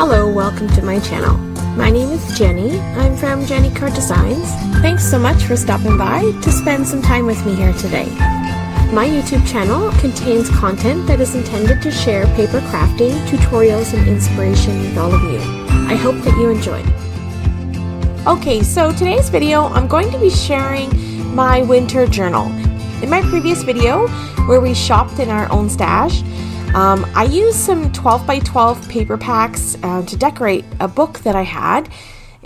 Hello, welcome to my channel. My name is Jenny. I'm from JennyCardDesigns. Thanks so much for stopping by to spend some time with me here today. My YouTube channel contains content that is intended to share paper crafting, tutorials, and inspiration with all of you. I hope that you enjoy. Okay, so today's video I'm going to be sharing my winter journal. In my previous video where we shopped in our own stash, I used some 12 by 12 paper packs to decorate a book that I had,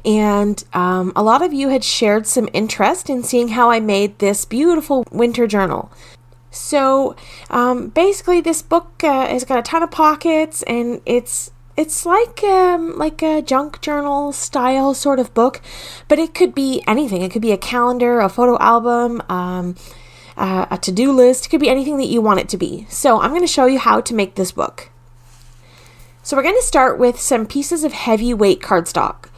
and a lot of you had shared some interest in seeing how I made this beautiful winter journal. So basically this book has got a ton of pockets, and it's like a junk journal style sort of book, but it could be anything. It could be a calendar, a photo album, a to-do list. It could be anything that you want it to be. So I'm going to show you how to make this book. So we're going to start with some pieces of heavyweight cardstock.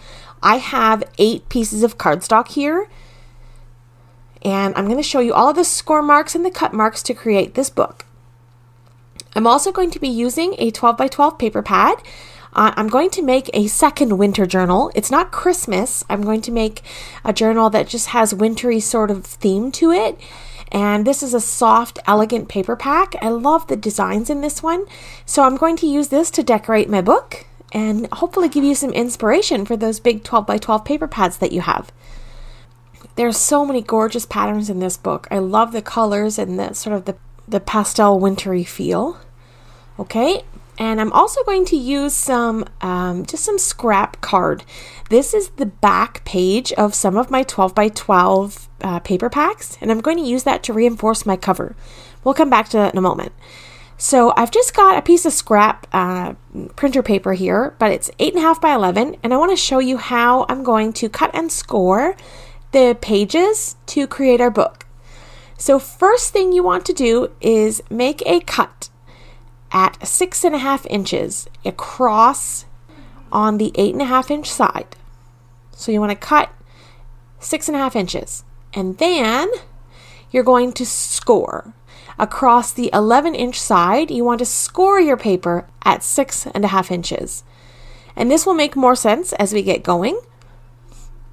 I have 8 pieces of cardstock here, and I'm going to show you all of the score marks and the cut marks to create this book. I'm also going to be using a 12 by 12 paper pad. I'm going to make a second winter journal. It's not Christmas. I'm going to make a journal that just has wintry sort of theme to it. And this is a soft, elegant paper pack. I love the designs in this one. So I'm going to use this to decorate my book and hopefully give you some inspiration for those big 12 by 12 paper pads that you have. There's so many gorgeous patterns in this book. I love the colors and the sort of the pastel wintry feel. Okay, and I'm also going to use some just some scrap card. This is the back page of some of my 12 by 12 paper packs, and I'm going to use that to reinforce my cover. We'll come back to that in a moment. So I've just got a piece of scrap printer paper here, but it's 8.5 by 11, and I want to show you how I'm going to cut and score the pages to create our book. So first thing you want to do is make a cut at 6.5 inches across on the 8.5 inch side. So you want to cut 6.5 inches, and then you're going to score across the 11 inch side. You want to score your paper at 6.5 inches, and this will make more sense as we get going.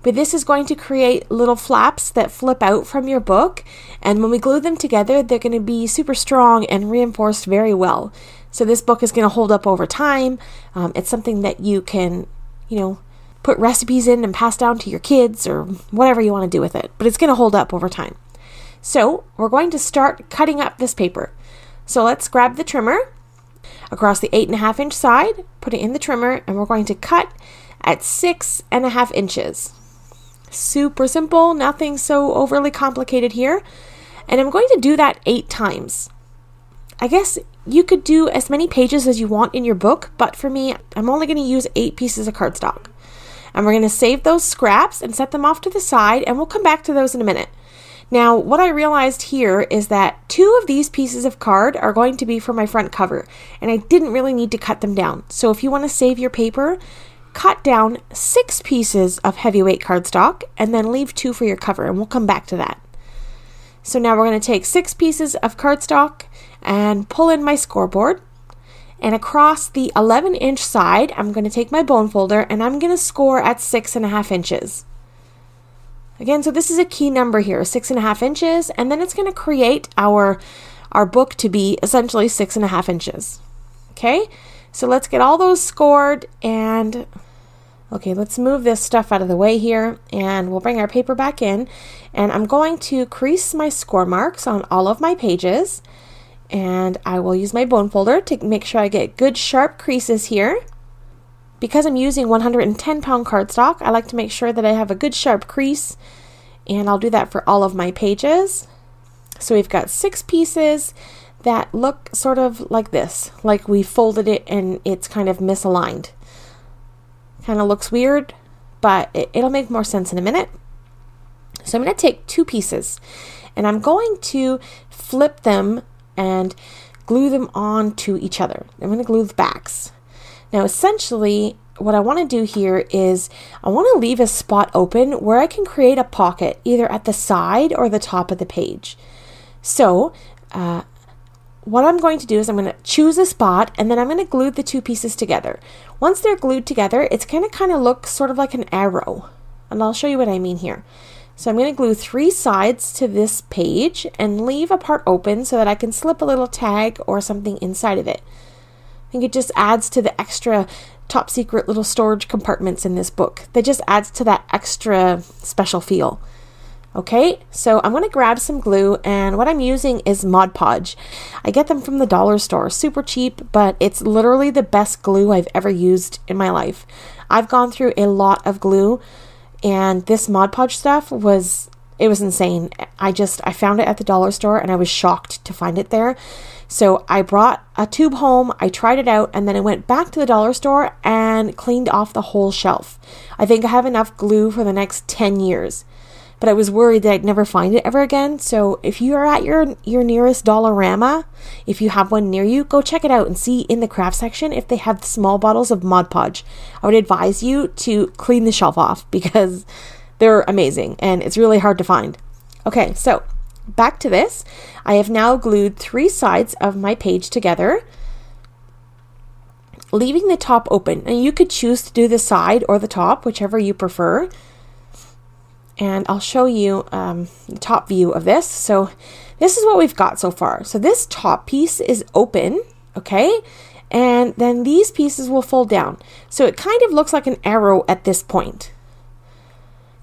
But this is going to create little flaps that flip out from your book, and when we glue them together, they're going to be super strong and reinforced very well. So this book is going to hold up over time. It's something that you can, put recipes in and pass down to your kids or whatever you want to do with it, but it's going to hold up over time. So we're going to start cutting up this paper. So let's grab the trimmer across the 8.5 inch side, put it in the trimmer, and we're going to cut at 6.5 inches. Super simple, nothing so overly complicated here. And I'm going to do that 8 times. I guess you could do as many pages as you want in your book, but for me, I'm only going to use 8 pieces of cardstock. And we're going to save those scraps and set them off to the side, and we'll come back to those in a minute. Now, what I realized here is that 2 of these pieces of card are going to be for my front cover, and I didn't really need to cut them down. So if you want to save your paper, cut down 6 pieces of heavyweight cardstock and then leave 2 for your cover, and we'll come back to that. So now we're going to take 6 pieces of cardstock and pull in my scoreboard, and across the 11 inch side I'm going to take my bone folder and I'm going to score at 6.5 inches. Again, so this is a key number here, 6.5 inches, and then it's going to create our book to be essentially 6.5 inches. Okay, so let's get all those scored, and okay, let's move this stuff out of the way here, and we'll bring our paper back in, and I'm going to crease my score marks on all of my pages, and I will use my bone folder to make sure I get good sharp creases here. Because I'm using 110 pound cardstock, I like to make sure that I have a good sharp crease, and I'll do that for all of my pages. So we've got 6 pieces that look sort of like this, like we folded it and it's kind of misaligned. Kind of looks weird, but it'll make more sense in a minute. So I'm going to take 2 pieces and I'm going to flip them and glue them onto each other. I'm going to glue the backs. Now essentially what I want to do here is I want to leave a spot open where I can create a pocket either at the side or the top of the page. So what I'm going to do is I'm going to choose a spot, and then I'm going to glue the two pieces together. Once they're glued together, it's going to kind of look sort of like an arrow. And I'll show you what I mean here. So I'm going to glue 3 sides to this page and leave a part open so that I can slip a little tag or something inside of it. I think it just adds to the extra top secret little storage compartments in this book. That just adds to that extra special feel. Okay, so I'm going to grab some glue, and what I'm using is Mod Podge. I get them from the dollar store, super cheap, but it's literally the best glue I've ever used in my life. I've gone through a lot of glue, and this Mod Podge stuff was insane. I found it at the dollar store, and I was shocked to find it there. So I brought a tube home, I tried it out, and then I went back to the dollar store and cleaned off the whole shelf. I think I have enough glue for the next 10 years. But I was worried that I'd never find it ever again. So if you are at your nearest Dollarama, if you have one near you, go check it out and see in the craft section if they have small bottles of Mod Podge. I would advise you to clean the shelf off because they're amazing and it's really hard to find. Okay, so back to this. I have now glued 3 sides of my page together, leaving the top open. And you could choose to do the side or the top, whichever you prefer. And I'll show you the top view of this. So this is what we've got so far. So this top piece is open, okay? And then these pieces will fold down. So it kind of looks like an arrow at this point.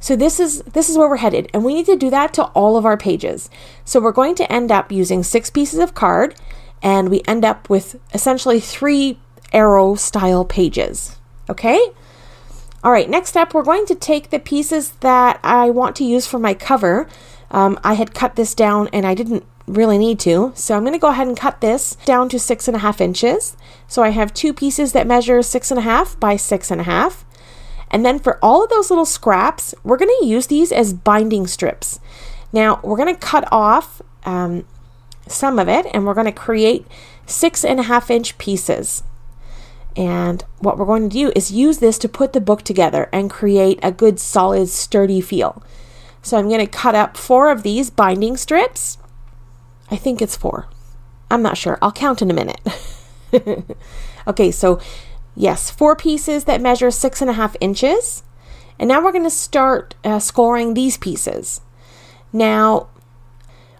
So this is where we're headed. And we need to do that to all of our pages. So we're going to end up using 6 pieces of card, and we end up with essentially 3 arrow style pages, okay? All right, next up, we're going to take the pieces that I want to use for my cover. I had cut this down and I didn't really need to, so I'm going to go ahead and cut this down to 6.5 inches. So I have 2 pieces that measure 6.5 by 6.5. And then for all of those little scraps, we're going to use these as binding strips. Now, we're going to cut off some of it, and we're going to create 6.5 inch pieces. And what we're going to do is use this to put the book together and create a good, solid, sturdy feel. So I'm going to cut up 4 of these binding strips. I think it's 4. I'm not sure. I'll count in a minute. Okay, so yes, 4 pieces that measure 6.5 inches. And now we're going to start scoring these pieces. Now,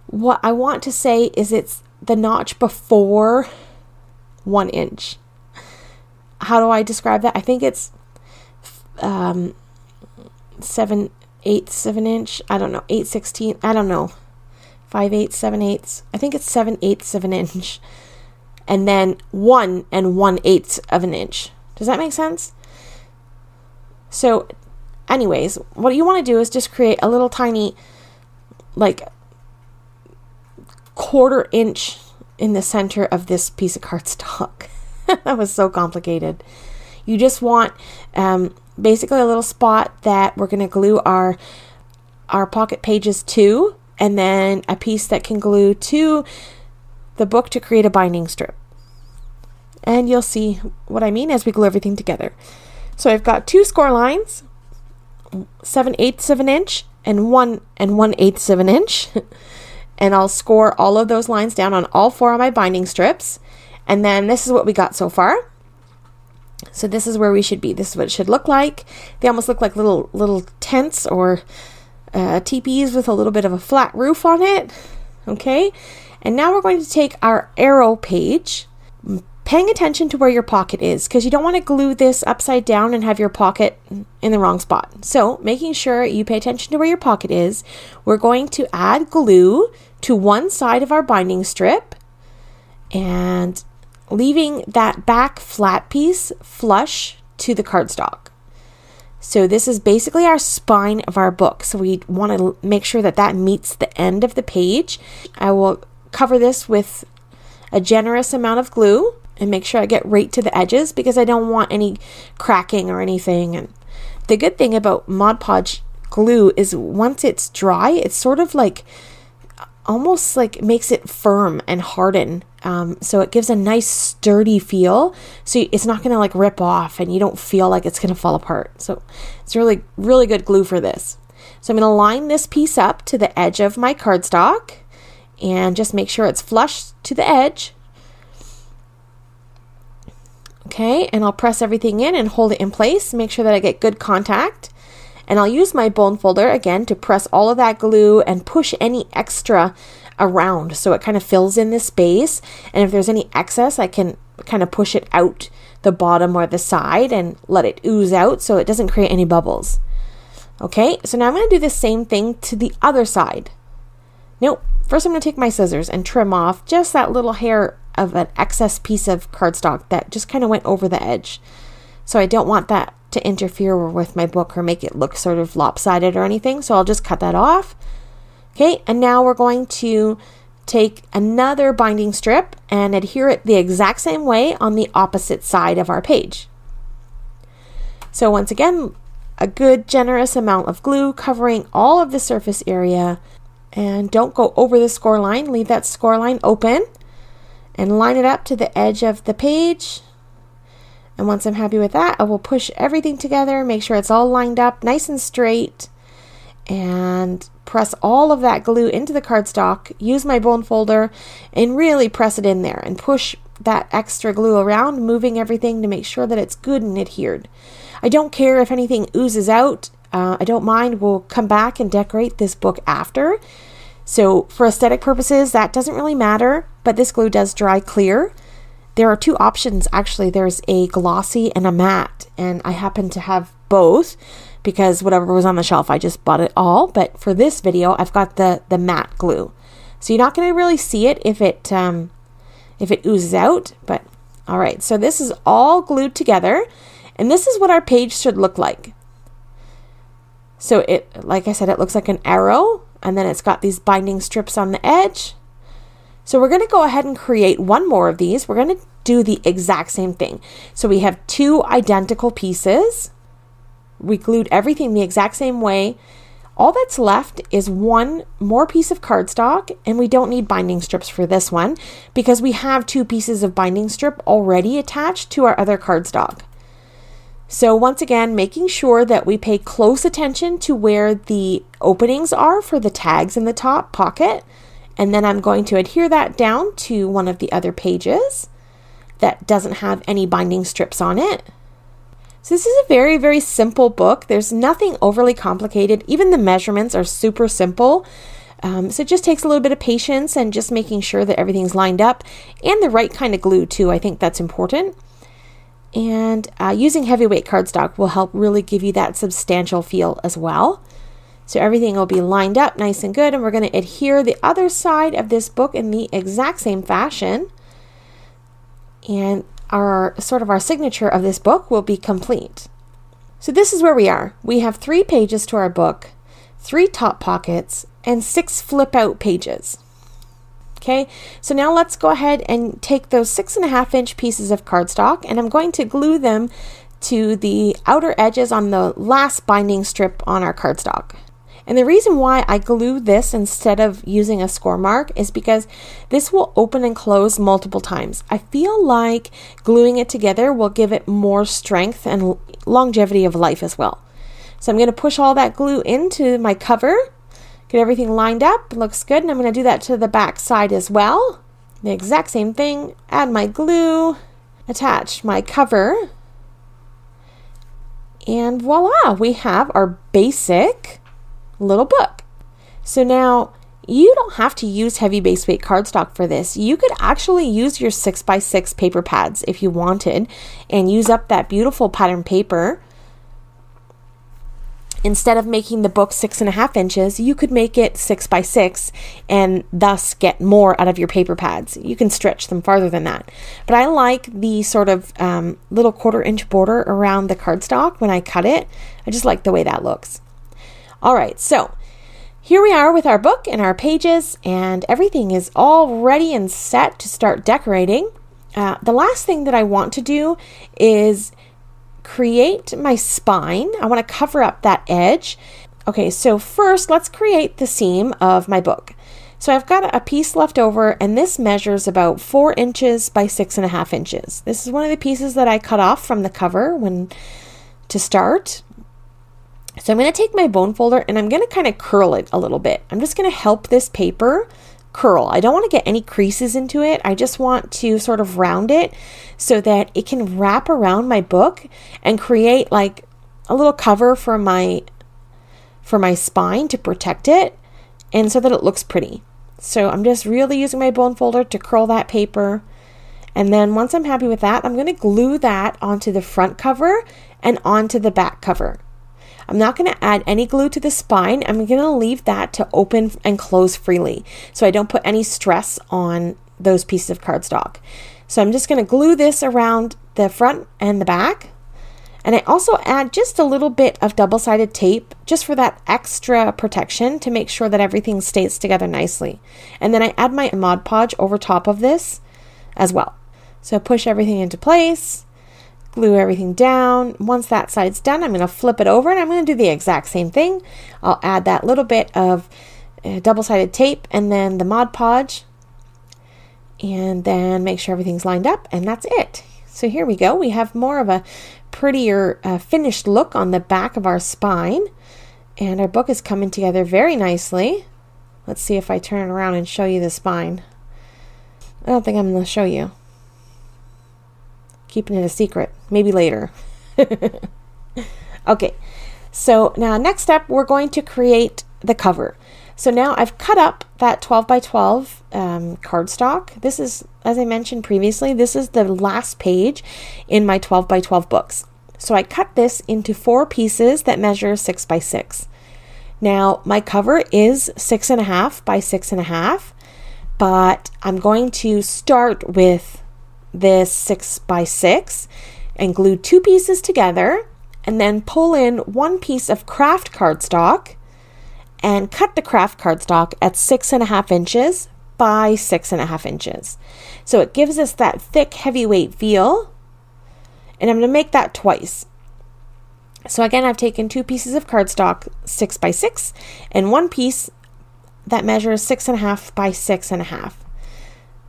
what I want to say is it's the notch before 1 inch. How do I describe that? I think it's 7/8 of an inch. I don't know. 8/16. I don't know. 5/8, 7/8. I think it's 7/8 of an inch. And then 1 1/8 of an inch. Does that make sense? So anyways, what you want to do is just create a little tiny, like, 1/4 inch in the center of this piece of cardstock. That was so complicated. You just want basically a little spot that we're going to glue our pocket pages to, and then a piece that can glue to the book to create a binding strip. And you'll see what I mean as we glue everything together. So I've got 2 score lines, 7/8 of an inch and 1 1/8 of an inch. And I'll score all of those lines down on all 4 of my binding strips. And then this is what we got so far. So this is where we should be. This is what it should look like. They almost look like little tents or teepees with a little bit of a flat roof on it. Okay. And now we're going to take our arrow page, paying attention to where your pocket is, because you don't want to glue this upside down and have your pocket in the wrong spot. So making sure you pay attention to where your pocket is, we're going to add glue to one side of our binding strip and leaving that back flat piece flush to the cardstock. So this is basically our spine of our book. So we want to make sure that that meets the end of the page. I will cover this with a generous amount of glue and make sure I get right to the edges because I don't want any cracking or anything. And the good thing about Mod Podge glue is once it's dry, it's sort of like almost like makes it firm and harden. So it gives a nice sturdy feel. So it's not going to like rip off and you don't feel like it's going to fall apart. So it's really, really good glue for this. So I'm going to line this piece up to the edge of my cardstock and just make sure it's flush to the edge. Okay, and I'll press everything in and hold it in place. Make sure that I get good contact. And I'll use my bone folder again to press all of that glue and push any extra around so it kind of fills in this space. And if there's any excess, I can kind of push it out the bottom or the side and let it ooze out so it doesn't create any bubbles. Okay, so now I'm going to do the same thing to the other side. Nope, first I'm going to take my scissors and trim off just that little hair of an excess piece of cardstock that just kind of went over the edge. So I don't want that to interfere with my book or make it look sort of lopsided or anything. So I'll just cut that off. Okay, and now we're going to take another binding strip and adhere it the exact same way on the opposite side of our page. So once again, a good generous amount of glue covering all of the surface area, and don't go over the score line. Leave that score line open and line it up to the edge of the page. And once I'm happy with that, I will push everything together, make sure it's all lined up nice and straight, and press all of that glue into the cardstock, use my bone folder, and really press it in there and push that extra glue around, moving everything to make sure that it's good and adhered. I don't care if anything oozes out. I don't mind. We'll come back and decorate this book after. So for aesthetic purposes, that doesn't really matter, but this glue does dry clear. There are two options, actually. There's a glossy and a matte, and I happen to have both because whatever was on the shelf, I just bought it all. But for this video, I've got the matte glue. So you're not going to really see it if it oozes out, but all right. So this is all glued together, and this is what our page should look like. So it, like I said, it looks like an arrow, and then it's got these binding strips on the edge. So we're going to go ahead and create one more of these. We're going to do the exact same thing. So we have two identical pieces. We glued everything the exact same way. All that's left is one more piece of cardstock, and we don't need binding strips for this one because we have two pieces of binding strip already attached to our other cardstock. So once again, making sure that we pay close attention to where the openings are for the tags in the top pocket. And then I'm going to adhere that down to one of the other pages that doesn't have any binding strips on it. So this is a very, very simple book. There's nothing overly complicated. Even the measurements are super simple. So it just takes a little bit of patience and just making sure that everything's lined up and the right kind of glue too. I think that's important. And using heavyweight cardstock will help really give you that substantial feel as well. So everything will be lined up nice and good, and we're going to adhere the other side of this book in the exact same fashion. And our signature of this book will be complete. So this is where we are. We have 3 pages to our book, 3 top pockets, and 6 flip out pages. Okay, so now let's go ahead and take those 6.5-inch pieces of cardstock, and I'm going to glue them to the outer edges on the last binding strip on our cardstock. And the reason why I glue this instead of using a score mark is because this will open and close multiple times. I feel like gluing it together will give it more strength and longevity of life as well. So I'm going to push all that glue into my cover, get everything lined up, it looks good, and I'm going to do that to the back side as well. The exact same thing, add my glue, attach my cover, and voila, we have our basic little book. So now you don't have to use heavy base weight cardstock for this. You could actually use your 6x6 paper pads if you wanted and use up that beautiful pattern paper. Instead of making the book 6.5 inches, you could make it 6x6 and thus get more out of your paper pads. You can stretch them farther than that. But I like the sort of little 1/4-inch border around the cardstock when I cut it. I just like the way that looks. All right, so here we are with our book and our pages, and everything is all ready and set to start decorating. The last thing that I want to do is create my spine. I want to cover up that edge. Okay, so first let's create the seam of my book. So I've got a piece left over, and this measures about 4 inches by 6.5 inches. This is one of the pieces that I cut off from the cover to start. So I'm going to take my bone folder and I'm going to kind of curl it a little bit. I'm just going to help this paper curl. I don't want to get any creases into it. I just want to sort of round it so that it can wrap around my book and create like a little cover for my spine to protect it and so that it looks pretty. So I'm just really using my bone folder to curl that paper. And then once I'm happy with that, I'm going to glue that onto the front cover and onto the back cover. I'm not going to add any glue to the spine. I'm going to leave that to open and close freely so I don't put any stress on those pieces of cardstock. So I'm just going to glue this around the front and the back. And I also add just a little bit of double-sided tape just for that extra protection to make sure that everything stays together nicely. And then I add my Mod Podge over top of this as well. So push everything into place, glue everything down. Once that side's done, I'm going to flip it over and I'm going to do the exact same thing. I'll add that little bit of double-sided tape and then the Mod Podge, and then make sure everything's lined up, and that's it. So here we go. We have more of a prettier finished look on the back of our spine, and our book is coming together very nicely. Let's see if I turn it around and show you the spine. I don't think I'm going to show you. Keeping it a secret. Maybe later. Okay, so now next up we're going to create the cover. So now I've cut up that 12 by 12 cardstock. This is, as I mentioned previously, this is the last page in my 12 by 12 books. So I cut this into 4 pieces that measure 6 by 6. Now my cover is 6.5 by 6.5, but I'm going to start with this 6 by 6 and glue 2 pieces together and then pull in 1 piece of craft cardstock and cut the craft cardstock at 6.5 inches by 6.5 inches. So it gives us that thick heavyweight feel, and I'm going to make that twice. So again, I've taken 2 pieces of cardstock 6 by 6 and 1 piece that measures 6.5 by 6.5.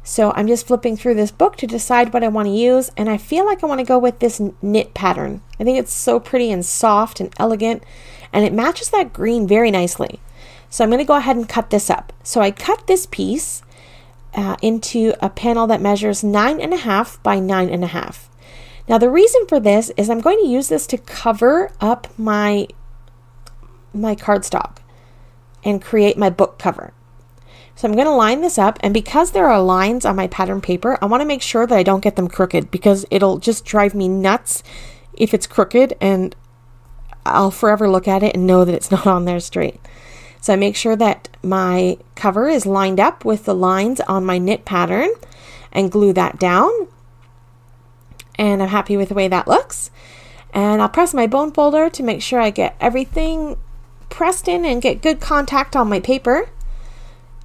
So I'm just flipping through this book to decide what I want to use, and I feel like I want to go with this knit pattern. I think it's so pretty and soft and elegant, and it matches that green very nicely. So I'm going to go ahead and cut this up. So I cut this piece into a panel that measures 9.5 by 9.5. Now the reason for this is I'm going to use this to cover up my cardstock and create my book cover. So I'm going to line this up, and because there are lines on my pattern paper, I want to make sure that I don't get them crooked, because it'll just drive me nuts if it's crooked, and I'll forever look at it and know that it's not on there straight. So I make sure that my cover is lined up with the lines on my knit pattern and glue that down. And I'm happy with the way that looks. And I'll press my bone folder to make sure I get everything pressed in and get good contact on my paper.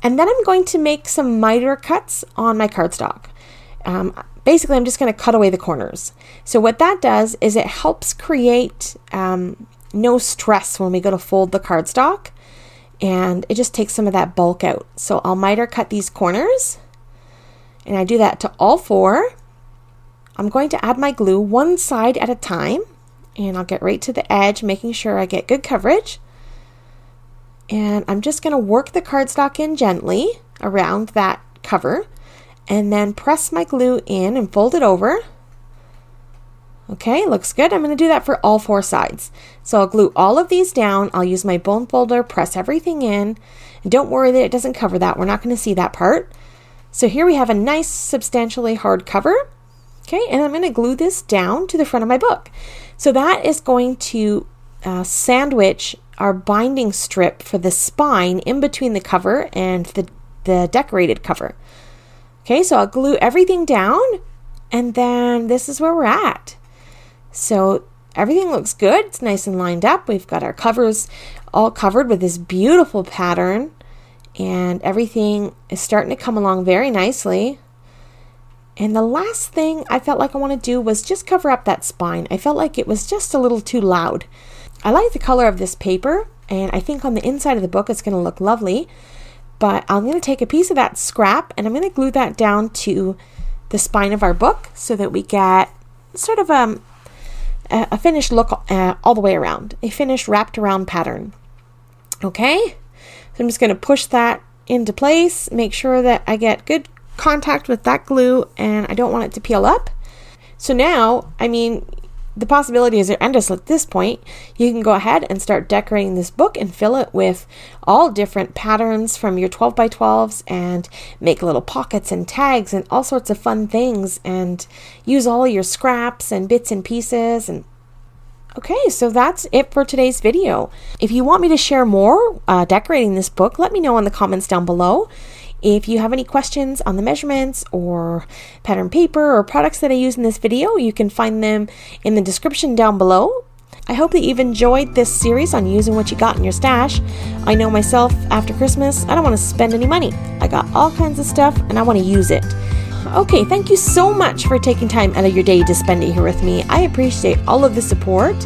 And then I'm going to make some miter cuts on my cardstock. Basically, I'm just going to cut away the corners. So what that does is it helps create no stress when we go to fold the cardstock, and it just takes some of that bulk out. So I'll miter cut these corners, and I do that to all 4. I'm going to add my glue one side at a time, and I'll get right to the edge, making sure I get good coverage. And I'm just going to work the cardstock in gently around that cover and then press my glue in and fold it over. Okay, looks good. I'm going to do that for all 4 sides. So I'll glue all of these down. I'll use my bone folder, press everything in. And don't worry that it doesn't cover that. We're not going to see that part. So here we have a nice, substantially hard cover. Okay, and I'm going to glue this down to the front of my book. So that is going to sandwich our binding strip for the spine in between the cover and the decorated cover. Okay, so I'll glue everything down, and then this is where we're at. So everything looks good. It's nice and lined up. We've got our covers all covered with this beautiful pattern, and everything is starting to come along very nicely. And the last thing I felt like I want to do was just cover up that spine. I felt like it was just a little too loud. I like the color of this paper, and I think on the inside of the book it's going to look lovely. But I'm going to take a piece of that scrap, and I'm going to glue that down to the spine of our book so that we get sort of a finished look all the way around, a finished wrapped around pattern. Okay, so I'm just going to push that into place. Make sure that I get good contact with that glue and I don't want it to peel up. So now, I mean, the possibilities are endless at this point. You can go ahead and start decorating this book and fill it with all different patterns from your 12 by 12s and make little pockets and tags and all sorts of fun things and use all your scraps and bits and pieces. And okay, so that's it for today's video. If you want me to share more decorating this book, let me know in the comments down below. If you have any questions on the measurements or pattern paper or products that I use in this video, you can find them in the description down below. I hope that you've enjoyed this series on using what you got in your stash. I know myself, after Christmas, I don't want to spend any money. I got all kinds of stuff and I want to use it. Okay, thank you so much for taking time out of your day to spend it here with me. I appreciate all of the support.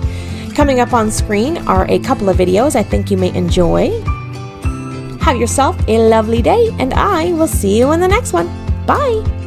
Coming up on screen are a couple of videos I think you may enjoy. Have yourself a lovely day, and I will see you in the next one. Bye!